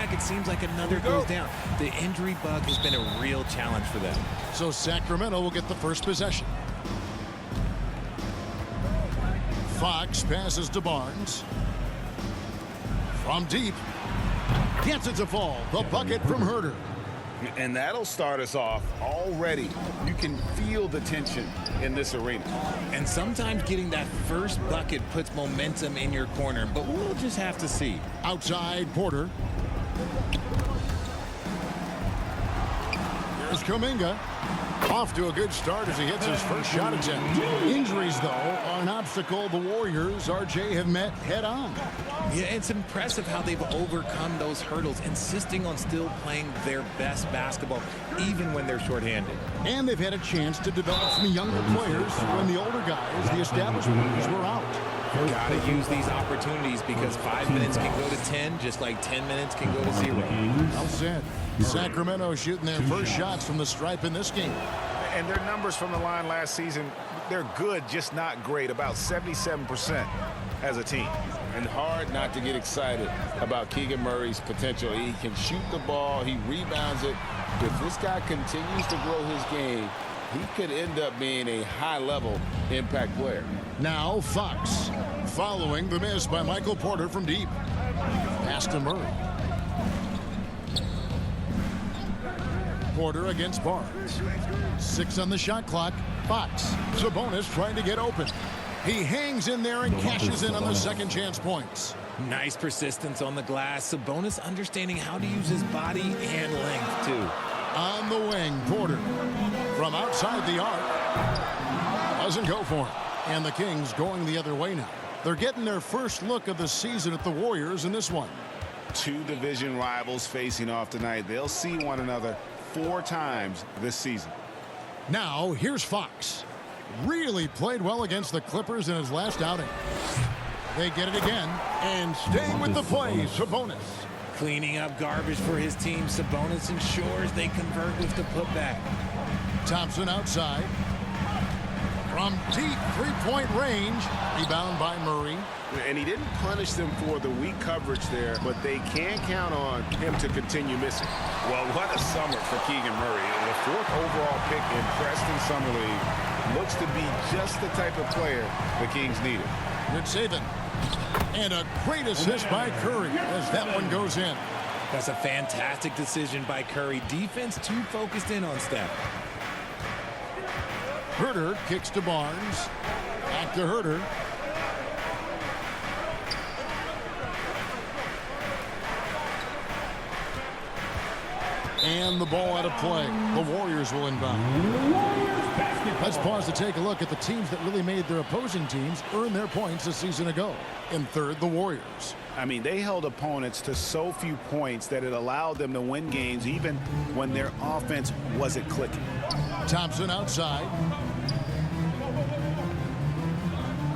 back, it seems like another goes down. The injury bug has been a real challenge for them. So Sacramento will get the first possession. Fox passes to Barnes. From deep. Gets it to fall. The bucket from Herter. And that'll start us off already. You can feel the tension in this arena. And sometimes getting that first bucket puts momentum in your corner, but we'll just have to see. Outside, Porter. Here's Kuminga. Off to a good start as he hits his first shot attempt. Injuries, though, are an obstacle the Warriors, RJ, have met head-on. Yeah, it's impressive how they've overcome those hurdles, insisting on still playing their best basketball, even when they're shorthanded. And they've had a chance to develop some younger players when the older guys, the established players, were out. Got to use these opportunities because 5 minutes can go to 10, just like 10 minutes can go to 0. Well said. Sacramento shooting their first shots from the stripe in this game. And their numbers from the line last season, they're good, just not great, about 77% as a team. And hard not to get excited about Keegan Murray's potential. He can shoot the ball, he rebounds it. If this guy continues to grow his game, he could end up being a high-level impact player. Now Fox, following the miss by Michael Porter from deep. Pass to Murray. Porter against Barnes. 6 on the shot clock. Fox. Sabonis trying to get open. He hangs in there and cashes in on the second chance points. Nice persistence on the glass. Sabonis understanding how to use his body and length, too. On the wing, Porter. From outside the arc. Doesn't go for it. And the Kings going the other way now. They're getting their first look of the season at the Warriors in this one. Two division rivals facing off tonight. They'll see one another 4 times this season. Now, here's Fox. Really played well against the Clippers in his last outing. They get it again. And staying with the play, Sabonis. Cleaning up garbage for his team. Sabonis ensures they convert with the putback. Thompson outside. From deep three-point range. Rebound by Murray. And he didn't punish them for the weak coverage there, but they can count on him to continue missing. Well, what a summer for Keegan Murray. The 4th overall pick in Preston Summer League looks to be just the type of player the Kings needed. Good saving. And a great assist by Curry as that one goes in. That's a fantastic decision by Curry. Defense too focused in on Steph. Herter kicks to Barnes. Back to Herter. And the ball out of play. The Warriors will inbound. Let's pause to take a look at the teams that really made their opposing teams earn their points a season ago. In third, the Warriors. I mean, they held opponents to so few points that it allowed them to win games even when their offense wasn't clicking. Thompson outside.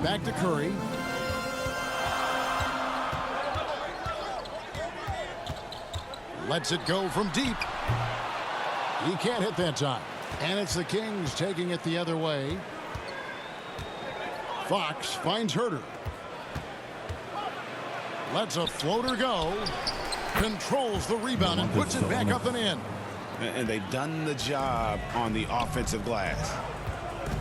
Back to Curry. Lets it go from deep. He can't hit that time. And it's the Kings taking it the other way. Fox finds Herter. Lets a floater go. Controls the rebound and puts it back up and in. And they've done the job on the offensive glass.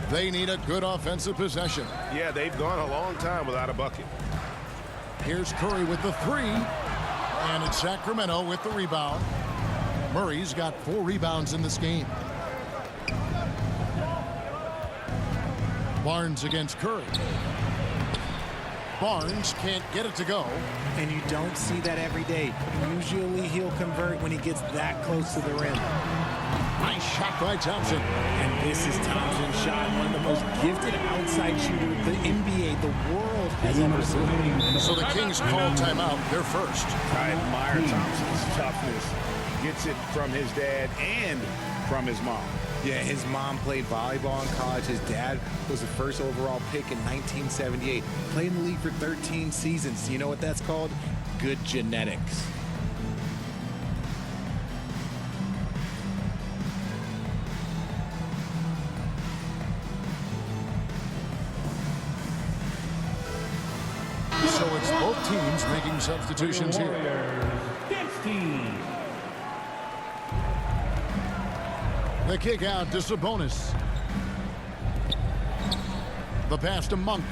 They need a good offensive possession. Yeah, they've gone a long time without a bucket. Here's Curry with the 3. And it's Sacramento with the rebound. Murray's got 4 rebounds in this game. Barnes against Curry. Barnes can't get it to go. And you don't see that every day. Usually he'll convert when he gets that close to the rim. Nice shot by Thompson. And this is Thompson's shot, one of the most gifted outside shooters the NBA, the world has ever seen. So the Kings call timeout, their first. I admire Thompson's toughness. Gets it from his dad and from his mom. Yeah, his mom played volleyball in college. His dad was the first overall pick in 1978. Played in the league for 13 seasons. You know what that's called? Good genetics. So it's both teams making substitutions here. 15. The kick out to Sabonis. The pass to Monk.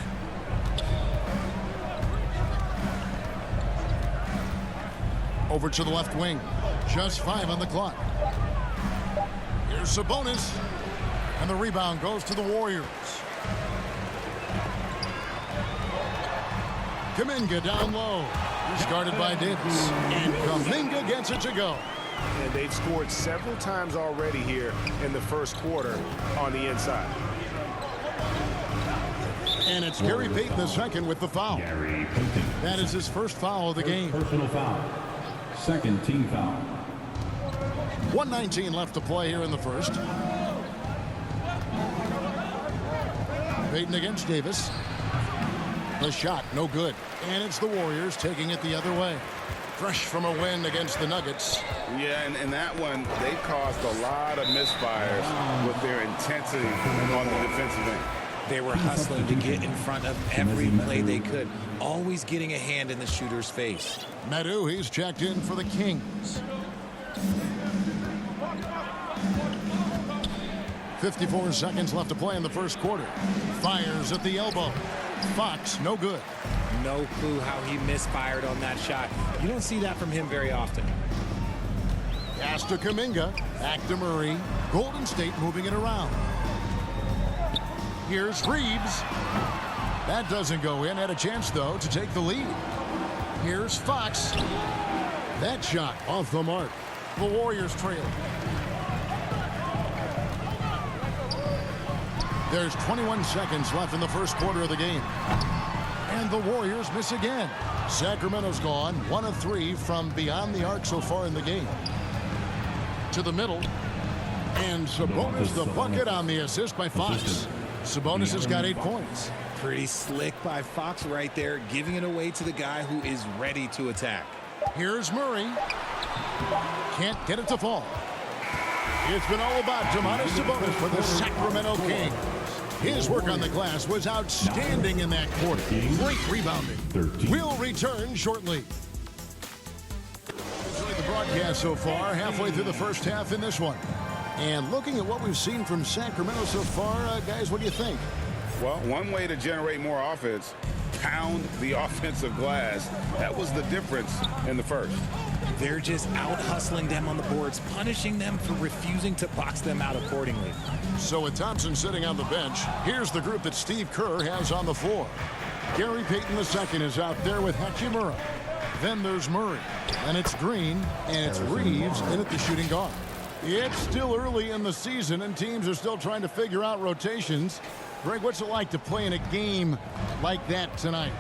Over to the left wing. Just 5 on the clock. Here's Sabonis. And the rebound goes to the Warriors. Kuminga down low. He's guarded by Diggs. And Kuminga gets it to go. And they've scored several times already here in the first quarter on the inside. And it's Gary Payton II with the foul. That is his first foul of the game. Personal foul. Second team foul. 1:19 left to play here in the first. Payton against Davis. The shot, no good. And it's the Warriors taking it the other way. Fresh from a win against the Nuggets. Yeah, and that one, they caused a lot of misfires with their intensity on the defensive end. They were hustling to get in front of every play they could, always getting a hand in the shooter's face. Medu, he's checked in for the Kings. 54 seconds left to play in the first quarter. Fires at the elbow. Fox, no good. No clue how he misfired on that shot. You don't see that from him very often. Pass to Kuminga. Back to Murray. Golden State moving it around. Here's Reeves. That doesn't go in. Had a chance, though, to take the lead. Here's Fox. That shot off the mark. The Warriors trail. There's 21 seconds left in the first quarter of the game. And the Warriors miss again. Sacramento's gone 1 of 3 from beyond the arc so far in the game. To the middle. And Sabonis the bucket on the assist by Fox. Sabonis has got 8 points. Pretty slick by Fox right there, giving it away to the guy who is ready to attack. Here's Murray. Can't get it to fall. It's been all about Domantas Sabonis for the Sacramento Kings. His work on the glass was outstanding in that quarter. Great rebounding. We'll return shortly. Enjoyed the broadcast so far, halfway through the first half in this one. And looking at what we've seen from Sacramento so far, guys, what do you think? Well, one way to generate more offense, pound the offensive glass. That was the difference in the first. They're just out hustling them on the boards, punishing them for refusing to box them out accordingly. So with Thompson sitting on the bench, here's the group that Steve Kerr has on the floor. Gary Payton II is out there with Hachimura. Then there's Murray. And it's Green, and it's Reeves in at the shooting guard. It's still early in the season, and teams are still trying to figure out rotations. Greg, what's it like to play in a game like that tonight?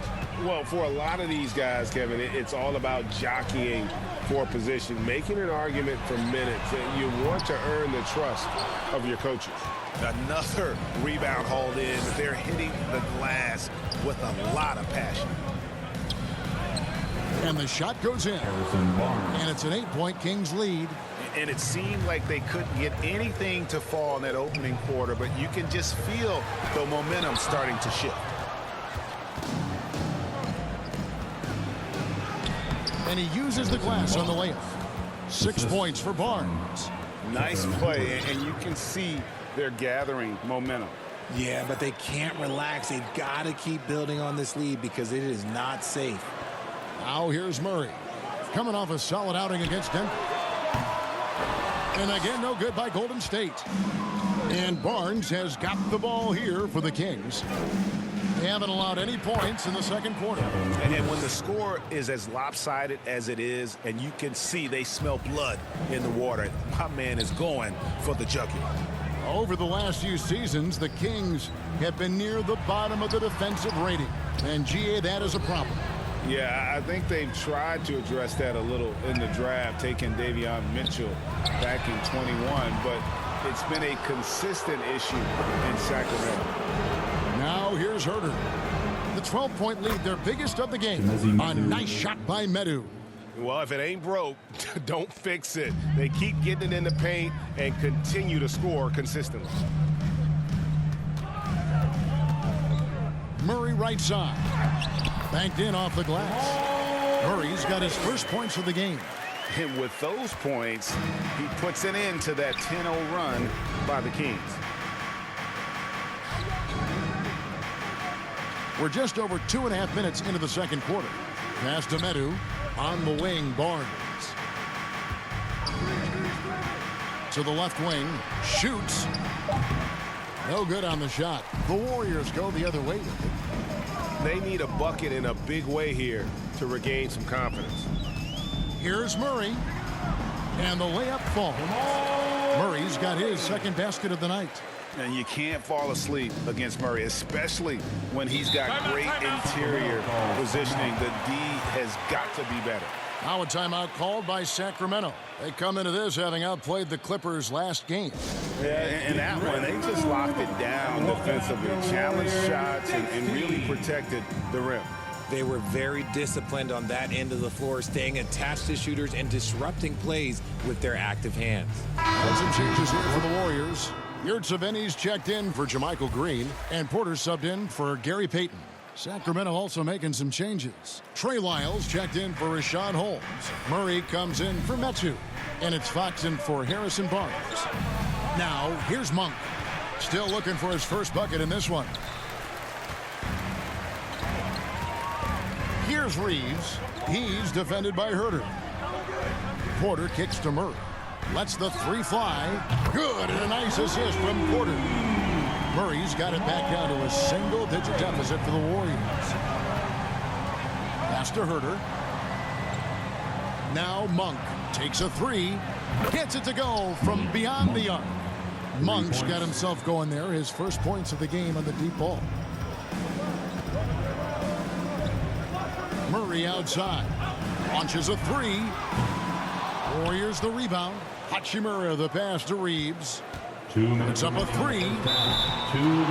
Well, for a lot of these guys, Kevin, it's all about jockeying for position, making an argument for minutes. And you want to earn the trust of your coaches. Another rebound hauled in. They're hitting the glass with a lot of passion. And the shot goes in. And it's an 8-point Kings lead. And it seemed like they couldn't get anything to fall in that opening quarter, but you can just feel the momentum starting to shift. And he uses the glass on the layup. 6 points for Barnes. Nice play, and you can see they're gathering momentum. Yeah, but they can't relax. They've got to keep building on this lead because it is not safe. Now here's Murray. Coming off a solid outing against Denver. And again, no good by Golden State. And Barnes has got the ball here for the Kings. They haven't allowed any points in the second quarter. And then when the score is as lopsided as it is, and you can see they smell blood in the water, my man is going for the jugular. Over the last few seasons, the Kings have been near the bottom of the defensive rating. And, GA, that is a problem. Yeah, I think they've tried to address that a little in the draft, taking Davion Mitchell back in 21, but it's been a consistent issue in Sacramento. Now here's Herter. The 12-point lead, their biggest of the game. A nice shot by Medu. Well, if it ain't broke, don't fix it. They keep getting it in the paint and continue to score consistently. Murray right side. Banked in off the glass. Murray's got his first points of the game. And with those points, he puts an end to that 10-0 run by the Kings. We're just over 2.5 minutes into the second quarter. Pass to Medu. On the wing, Barnes. To the left wing. Shoots. No good on the shot. The Warriors go the other way with it. They need a bucket in a big way here to regain some confidence. Here's Murray. And the layup falls. Murray's got his second basket of the night. And you can't fall asleep against Murray, especially when he's got great interior positioning. The D has got to be better. Now a timeout called by Sacramento. They come into this having outplayed the Clippers last game. Yeah, and that one, they just locked it down defensively, challenged shots, and really protected the rim. They were very disciplined on that end of the floor, staying attached to shooters and disrupting plays with their active hands. And some changes here for the Warriors. Yurtseven's checked in for JaMychal Green, and Porter subbed in for Gary Payton. Sacramento also making some changes. Trey Lyles checked in for Rashad Holmes. Murray comes in for Metu, and it's Fox in for Harrison Barnes. Now, here's Monk. Still looking for his first bucket in this one. Here's Reeves. He's defended by Herter. Porter kicks to Murray. Lets the three fly. Good, and a nice assist from Porter. Murray's got it back down to a single-digit deficit for the Warriors. Pass to Herter. Now Monk takes a three. Gets it to go from beyond the arc. Monk's got himself going there. His first points of the game on the deep ball. Murray outside. Launches a three. Warriors the rebound. Hachimura the pass to Reeves. 2 minutes. It's up a three. 2 minutes.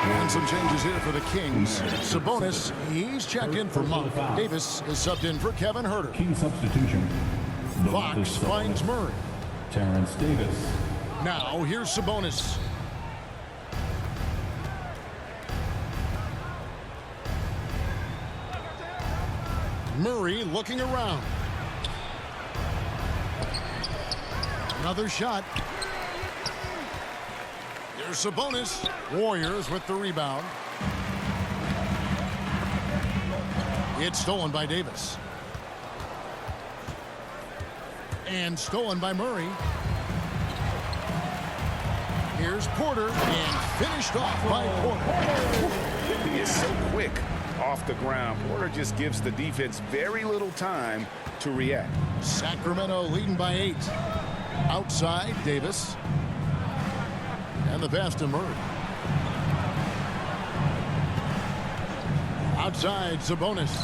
And some changes here for the Kings. Sabonis, he's checked in for Monk. Davis is subbed in for Kevin Herter. King substitution. Fox finds Murray. Terrence Davis. Now here's Sabonis. Murray looking around. Another shot. Here's Sabonis. Warriors with the rebound. It's stolen by Davis. And stolen by Murray. Here's Porter, and finished off by Porter. He is so quick off the ground. Porter just gives the defense very little time to react. Sacramento leading by 8. Outside, Davis. And the pass to Murray. Outside, Sabonis.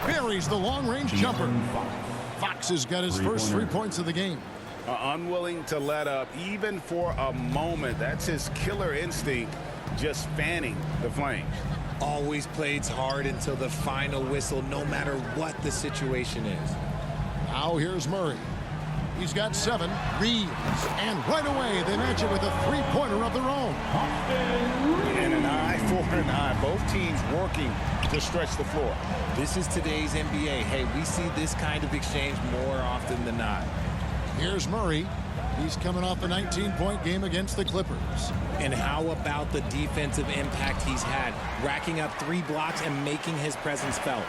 Buries the long-range jumper. Fox has got his first 3 points of the game. Unwilling to let up even for a moment. That's his killer instinct, just fanning the flames. Always plays hard until the final whistle, no matter what the situation is. Now here's Murray. He's got 7. Reeves. And right away, they match it with a three-pointer of their own. And an eye for an eye. Both teams working to stretch the floor. This is today's NBA. Hey, we see this kind of exchange more often than not. Here's Murray. He's coming off a 19-point game against the Clippers. And how about the defensive impact he's had, racking up 3 blocks and making his presence felt.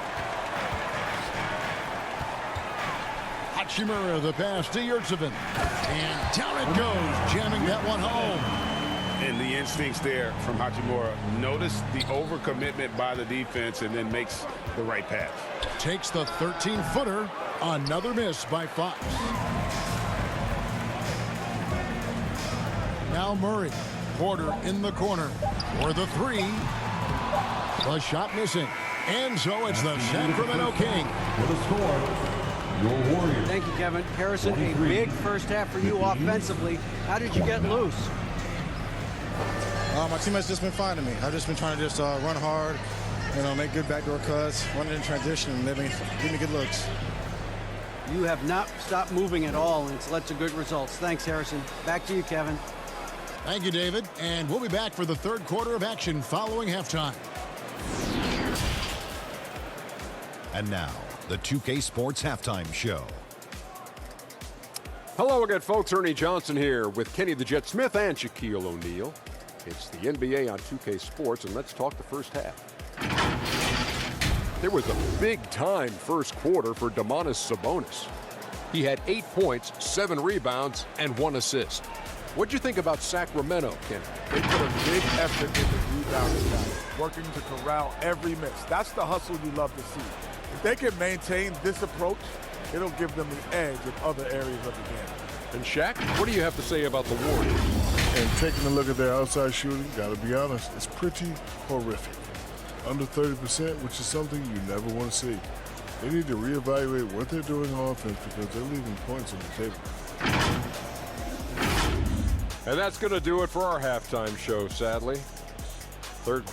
Hachimura the pass to Yurtseven. And down it goes, jamming that one home. And the instincts there from Hachimura. Notice the overcommitment by the defense and then makes the right pass. Takes the 13-footer. Another miss by Fox. Now Murray. Porter in the corner for the 3. The shot missing. And so it's the Sacramento King. With a score, your Warriors. Thank you, Kevin. Harrison, a big first half for you offensively. How did you get loose? My teammates just been finding me. I've just been trying to just run hard, make good backdoor cuts, run in transition, and they've been giving me good looks. You have not stopped moving at all, and it's led to good results. Thanks, Harrison. Back to you, Kevin. Thank you, David. And we'll be back for the third quarter of action following halftime. And now, the 2K Sports Halftime Show. Hello again, folks. Ernie Johnson here with Kenny the Jet Smith and Shaquille O'Neal. It's the NBA on 2K Sports, and let's talk the first half. There was a big-time first quarter for Domantas Sabonis. He had 8 points, 7 rebounds, and 1 assist. What'd you think about Sacramento, Kenny? They put a big effort into rebounding guys, working to corral every miss. That's the hustle you love to see. If they can maintain this approach, it'll give them the edge in other areas of the game. And Shaq, what do you have to say about the Warriors? And taking a look at their outside shooting, gotta be honest, it's pretty horrific. Under 30%, which is something you never want to see. They need to reevaluate what they're doing on offense because they're leaving points on the table. And that's going to do it for our halftime show, sadly. Third.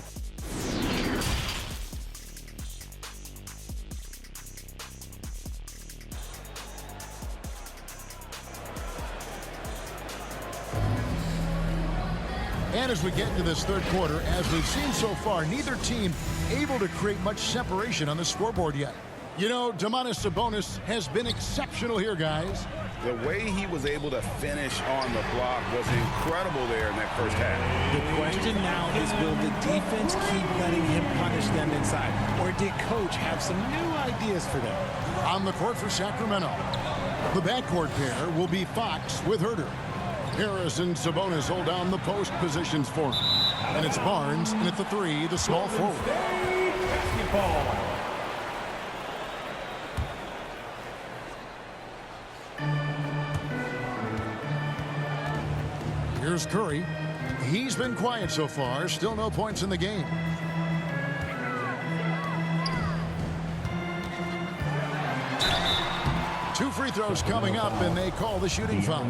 And as we get into this third quarter, as we've seen so far, neither team able to create much separation on the scoreboard yet. You know, Domantas Sabonis has been exceptional here, guys. The way he was able to finish on the block was incredible there in that first half. The question now is, will the defense keep letting him punish them inside? Or did coach have some new ideas for them? On the court for Sacramento, the backcourt pair will be Fox with Herter. Harris and Sabonis hold down the post positions for him. And it's Barnes, and at the 3, the small forward. Here's Curry. He's been quiet so far. Still no points in the game. Two free throws coming up, and they call the shooting foul.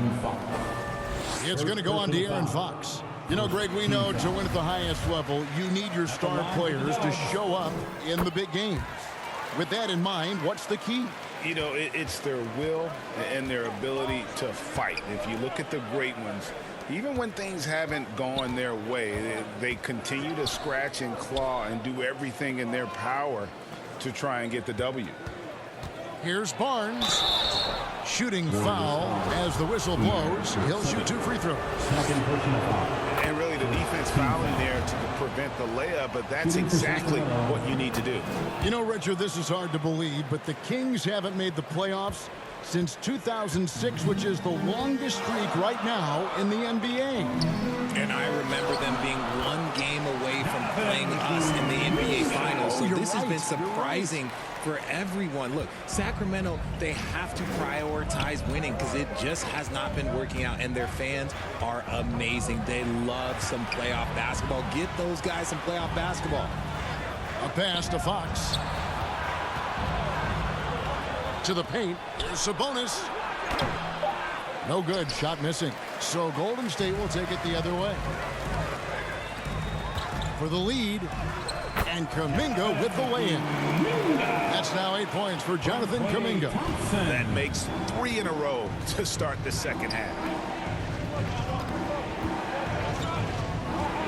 It's going to go on De'Aaron Fox. You know, Greg, we know to win at the highest level, you need your star players to show up in the big games. With that in mind, what's the key? You know, it's their will and their ability to fight. If you look at the great ones, even when things haven't gone their way, they continue to scratch and claw and do everything in their power to try and get the W. Here's Barnes. Shooting foul as the whistle blows. He'll shoot 2 free throws. And really the defense fouling there to prevent the layup, but that's exactly what you need to do. You know, Richard, this is hard to believe, but the Kings haven't made the playoffs since 2006, which is the longest streak right now in the NBA. And I remember them being 1 game away from playing us in the NBA Finals. So this has been surprising for everyone. Look, Sacramento, they have to prioritize winning because it just has not been working out, and their fans are amazing. They love some playoff basketball. Get those guys some playoff basketball. A pass to Fox. To the paint. Here's Sabonis. No good. Shot missing. So Golden State will take it the other way. For the lead. And Kuminga with the lay-in. That's now 8 points for Jonathan Kuminga. That makes 3 in a row to start the second half.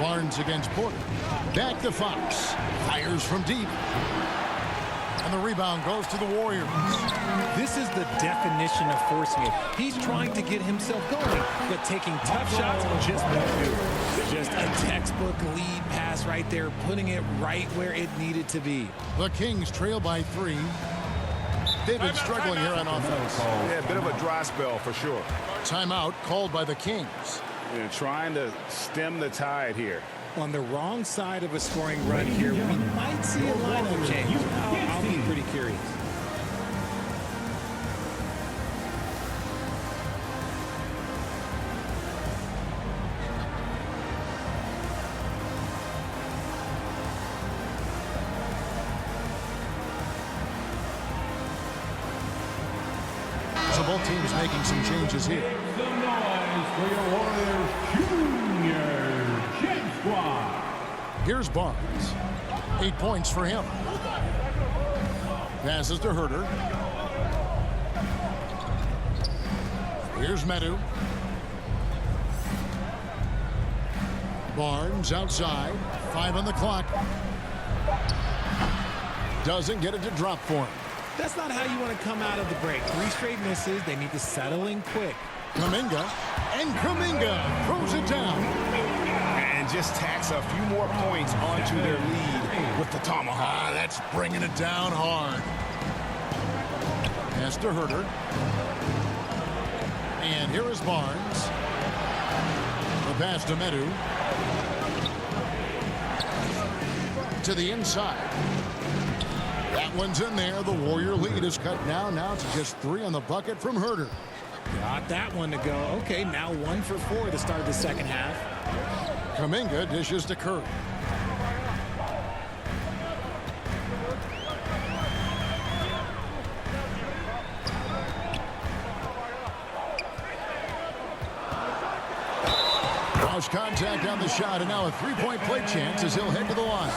Barnes against Porter. Back to Fox. Fires from deep. And the rebound goes to the Warriors. This is the definition of forcing it. He's trying to get himself going, but taking tough shots just won't do it. Just a textbook lead pass right there, putting it right where it needed to be. The Kings trail by 3. They've been struggling here on offense. Yeah, a bit of a dry spell for sure. Timeout called by the Kings. They're trying to stem the tide here. On the wrong side of a scoring run here, we might see a lineup change. I'll be pretty curious. So both teams making some changes here. The noise for your Warriors Junior Jet Squad. Here's Barnes. 8 points for him. Passes to Herter. Here's Medu. Barnes outside. 5 on the clock. Doesn't get it to drop for him. That's not how you want to come out of the break. 3 straight misses. They need to settle in quick. Kuminga, and Kuminga throws it down. And just tacks a few more points onto their lead with the tomahawk. That's bringing it down hard. Pass to Herter. And here is Barnes. The pass to Medu. To the inside. That one's in there. The Warrior lead is cut now. Now to just 3 on the bucket from Herter. Got that one to go. Okay, now 1 for 4 to start the second half. Kuminga dishes to Curry. Cross contact on the shot, and now a three-point play chance as he'll head to the line.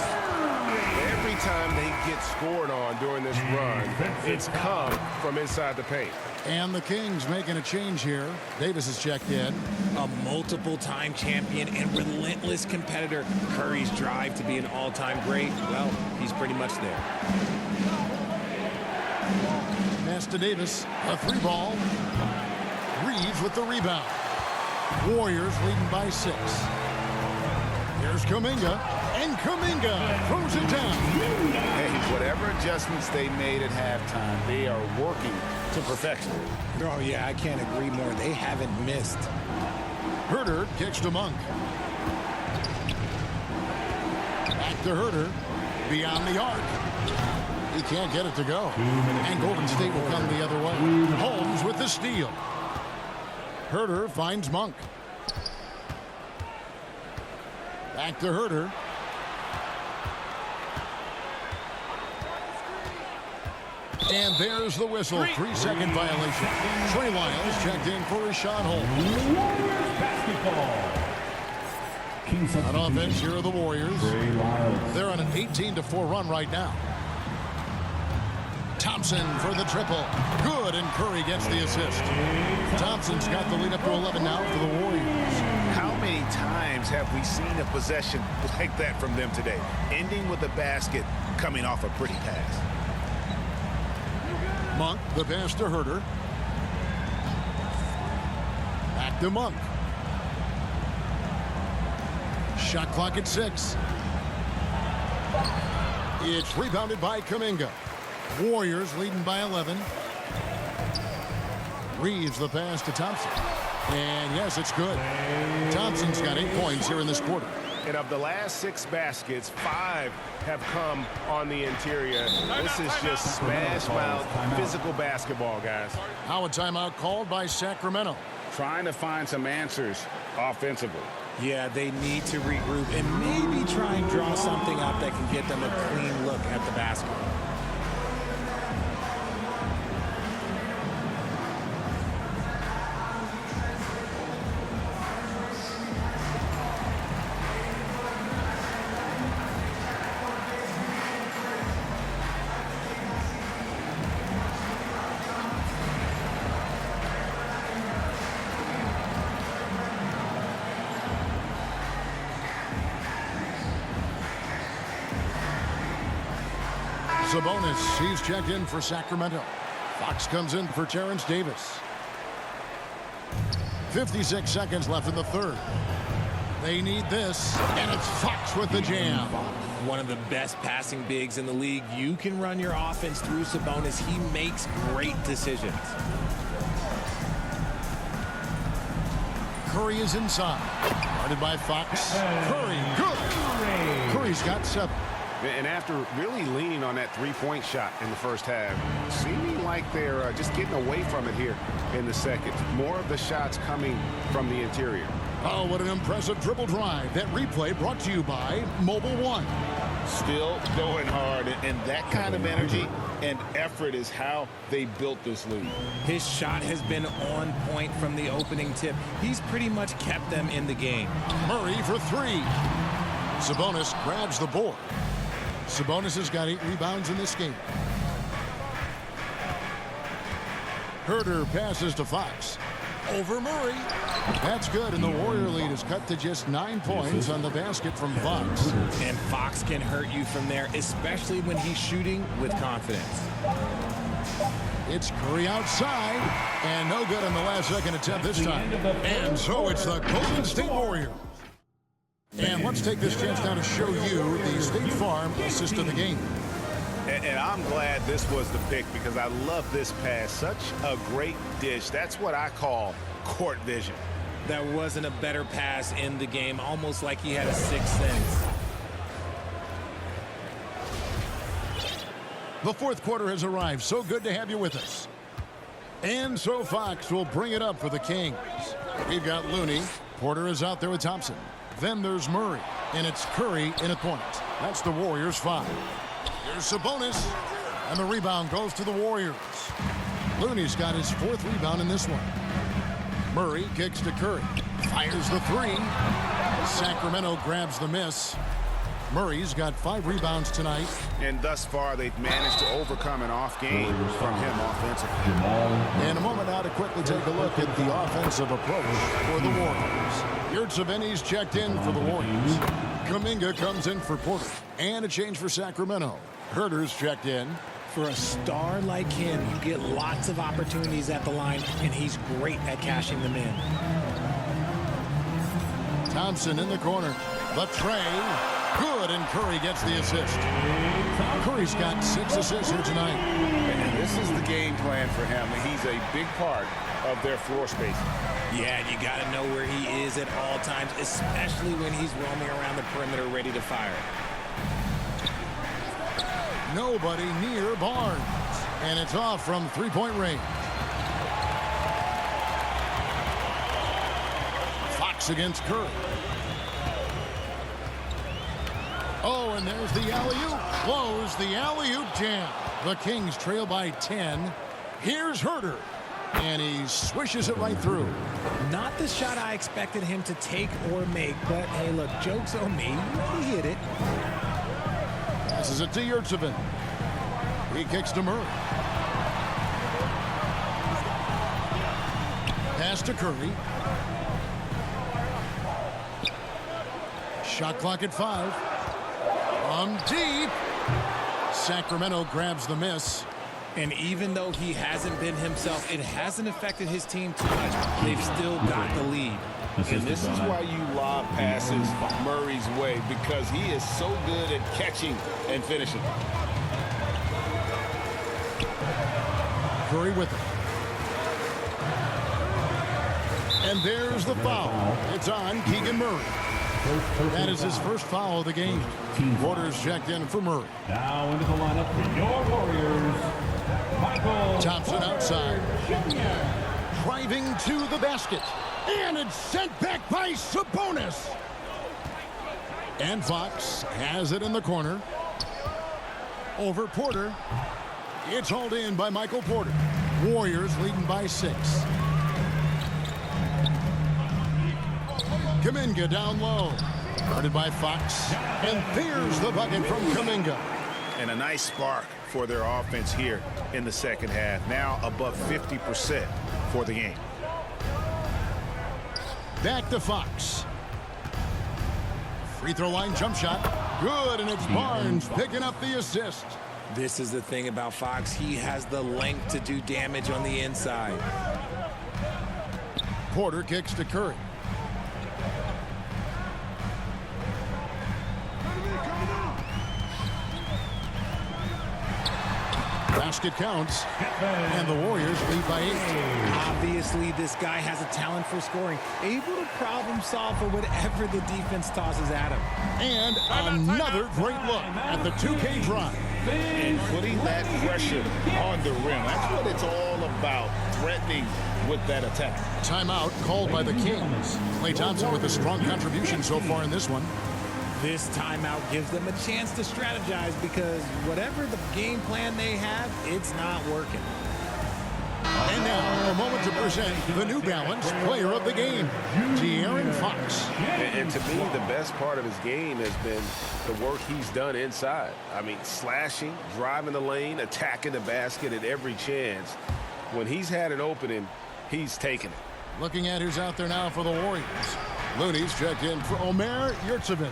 Every time they get scored on during this run, it's come from inside the paint. And the Kings making a change here. Davis is checked in. A multiple-time champion and relentless competitor. Curry's drive to be an all-time great, well, he's pretty much there. Pass to Davis. A 3-ball. Reeves with the rebound. Warriors leading by 6. Here's Kuminga. And Kuminga throws it down. Hey, whatever adjustments they made at halftime, they are working to perfection. Oh, yeah, I can't agree more. They haven't missed. Herter kicks to Monk. Back to Herter. Beyond the arc. He can't get it to go. And Golden State will come the other way. Holmes with the steal. Herter finds Monk. Back to Herter. And there's the whistle. 3-second violation. Trey Lyles checked in for his shot hole. On offense, here are the Warriors. They're on an 18-4 run right now. Thompson for the triple. Good, and Curry gets the assist. Thompson's got the lead up to 11 now for the Warriors. How many times have we seen a possession like that from them today? Ending with a basket, coming off a pretty pass. Monk, the pass to Herter. Back to Monk. Shot clock at 6. It's rebounded by Kuminga. Warriors leading by 11. Reeves the pass to Thompson. And yes, it's good. Thompson's got 8 points here in this quarter. And of the last 6 baskets, 5 have come on the interior. This is just smash-mouth physical basketball, guys. Now a timeout called by Sacramento. Trying to find some answers offensively. Yeah, they need to regroup and maybe try and draw something up that can get them a clean look at the basket. Sabonis, he's checked in for Sacramento. Fox comes in for Terrence Davis. 56 seconds left in the third. They need this, and it's Fox with the jam. One of the best passing bigs in the league. You can run your offense through Sabonis. He makes great decisions. Curry is inside. Guarded by Fox. Curry, good. Curry's got 7. And after really leaning on that three-point shot in the first half, seeming like they're just getting away from it here in the second. More of the shots coming from the interior. Oh, what an impressive dribble drive. That replay brought to you by Mobile One. Still going hard, and that kind of energy and effort is how they built this lead. His shot has been on point from the opening tip. He's pretty much kept them in the game. Murray for 3. Sabonis grabs the board. Sabonis has got 8 rebounds in this game. Herter passes to Fox. Over Murray. That's good, and the Warrior lead is cut to just 9 points on the basket from Fox. And Fox can hurt you from there, especially when he's shooting with confidence. It's Curry outside, and no good on the last second attempt this time. And so it's the Golden State Warriors. And let's take this chance now to show you the State Farm assist of the game. And I'm glad this was the pick because I love this pass. Such a great dish. That's what I call court vision. There wasn't a better pass in the game, almost like he had a sixth sense. The fourth quarter has arrived. So good to have you with us. And so Fox will bring it up for the Kings. We've got Looney. Porter is out there with Thompson. Then there's Murray. And it's Curry in at point. That's the Warriors' 5. Here's Sabonis. And the rebound goes to the Warriors. Looney's got his 4th rebound in this one. Murray kicks to Curry. Fires the 3. Sacramento grabs the miss. Murray's got 5 rebounds tonight. And thus far, they've managed to overcome an off game from him offensively. In a moment now to quickly take a look at the offensive approach for the Warriors. Yurtseven's checked in for the Warriors. Kuminga comes in for Porter. And a change for Sacramento. Herter's checked in. For a star like him, you get lots of opportunities at the line, and he's great at cashing them in. Thompson in the corner. The tray. Good, and Curry gets the assist. Curry's got 6 assists here tonight. And this is the game plan for him. He's a big part of their floor space. Yeah, you got to know where he is at all times, especially when he's roaming around the perimeter ready to fire. Nobody near Barnes. And it's off from 3-point range. Fox against Curry. Oh, and there's the alley-oop. Close the alley-oop jam. The Kings trail by 10. Here's Herter. And he swishes it right through. Not the shot I expected him to take or make, but hey, look, joke's on me. He hit it. Passes it to Yurtseven. He kicks to Murray. Pass to Curry. Shot clock at 5. From deep. Sacramento grabs the miss. And even though he hasn't been himself, it hasn't affected his team too much. They've still got the lead. And this is why you lob passes Murray's way, because he is so good at catching and finishing. Curry with it. And there's the foul. It's on Keegan Murray. That is his first foul of the game. Porter's checked in for Murray. Now into the lineup for your Warriors, Michael Thompson outside. Driving to the basket. And it's sent back by Sabonis. And Fox has it in the corner. Over Porter. It's hauled in by Michael Porter. Warriors leading by 6. Kuminga down low. Guarded by Fox. And there's the bucket from Kuminga. And a nice spark for their offense here in the second half. Now above 50% for the game. Back to Fox. Free throw line jump shot. Good, and it's Barnes picking up the assist. This is the thing about Fox. He has the length to do damage on the inside. Porter kicks to Curry. Basket counts, and the Warriors lead by 8. Obviously, this guy has a talent for scoring, able to problem solve for whatever the defense tosses at him. And another great look at the 2K drive. And putting that pressure on the rim. That's what it's all about, threatening with that attack. Timeout called by the Kings. Klay Thompson with a strong contribution so far in this one. This timeout gives them a chance to strategize because whatever the game plan they have, it's not working. And now, a moment to present the New Balance Player of the Game, De'Aaron Fox. And to me, the best part of his game has been the work he's done inside. I mean, slashing, driving the lane, attacking the basket at every chance. When he's had an opening, he's taken it. Looking at who's out there now for the Warriors. Looney's checked in for Omer Yurtseven.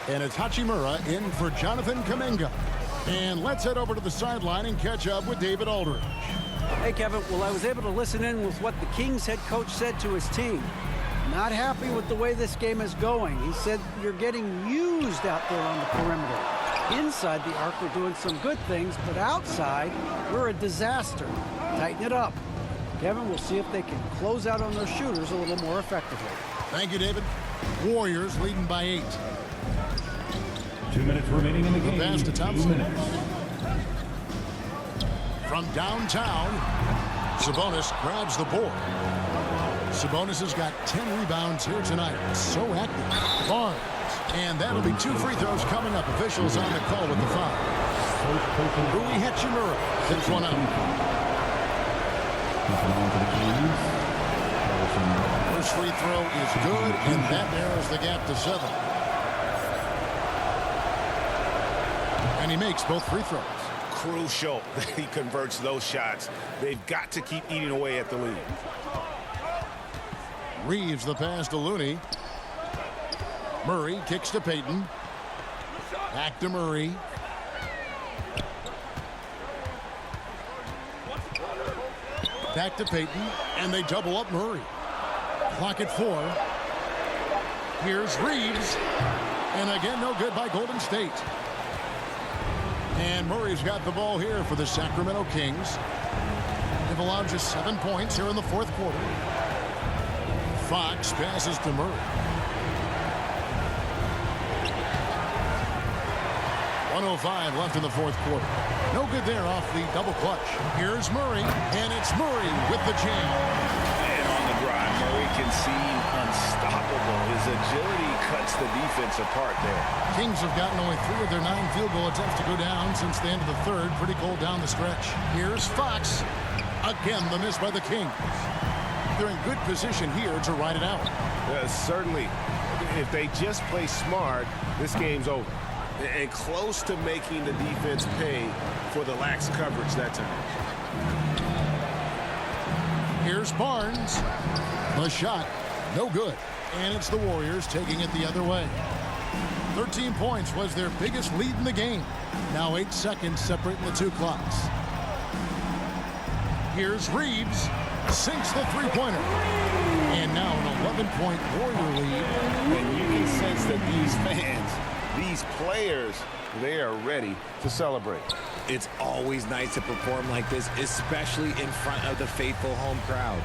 And it's Hachimura in for Jonathan Kuminga. And let's head over to the sideline and catch up with David Aldridge. Hey, Kevin. Well, I was able to listen in with what the Kings head coach said to his team. Not happy with the way this game is going. He said you're getting used out there on the perimeter. Inside the arc, we're doing some good things, but outside, we're a disaster. Tighten it up. Kevin, we'll see if they can close out on their shooters a little more effectively. Thank you, David. Warriors leading by 8. 2 minutes remaining in the game. Pass to 2 Thompson. minutes. From downtown, Sabonis grabs the board. Sabonis has got 10 rebounds here tonight. So active. Barnes. And that'll be 2 free throws coming up. Officials on the call with the foul. Rui Hachimura hits one out. First free throw is good, and that narrows the gap to 7. And he makes both free throws. Crucial that he converts those shots. They've got to keep eating away at the lead. Reeves the pass to Looney. Murray kicks to Payton. Back to Murray. Back to Payton, and they double up Murray. Clock at 4. Here's Reeves. And again, no good by Golden State. And Murray's got the ball here for the Sacramento Kings. They've allowed just 7 points here in the fourth quarter. Fox passes to Murray. 1:05 left in the fourth quarter. No good there off the double clutch. Here's Murray, and it's Murray with the jam. And on the drive, Murray can seem unstoppable. His agility cuts the defense apart there. Kings have gotten only 3 of their 9 field goal attempts to go down since the end of the third. Pretty cold down the stretch. Here's Fox. Again, the miss by the Kings. They're in good position here to ride it out. Certainly, if they just play smart, this game's over. And close to making the defense pay for the lax coverage that time. Here's Barnes. The shot, no good. And it's the Warriors taking it the other way. 13 points was their biggest lead in the game. Now 8 seconds separating the 2 clocks. Here's Reeves. Sinks the three-pointer. And now an 11-point Warrior lead. And you can sense that these fans, these players, they are ready to celebrate. It's always nice to perform like this, especially in front of the faithful home crowd.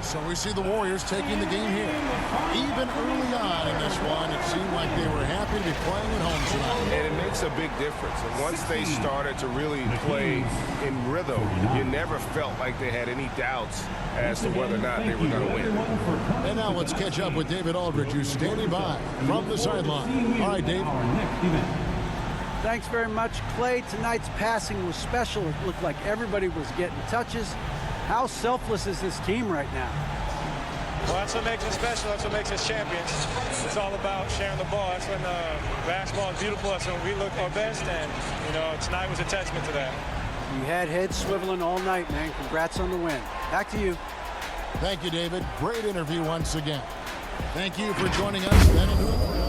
So we see the Warriors taking the game here. Even early on in this one, it seemed like they were happy to be playing at home tonight. And it makes a big difference. And once they started to really play in rhythm, you never felt like they had any doubts as to whether or not they were going to win. And now let's catch up with David Aldridge, who's standing by from the sideline. All right, Dave. Thanks very much, Clay. Tonight's passing was special. It looked like everybody was getting touches. How selfless is this team right now? Well, that's what makes us special. That's what makes us champions. It's all about sharing the ball. That's when basketball is beautiful. That's when we look our best. And, you know, tonight was a testament to that. You had heads swiveling all night, man. Congrats on the win. Back to you. Thank you, David. Great interview once again. Thank you for joining us.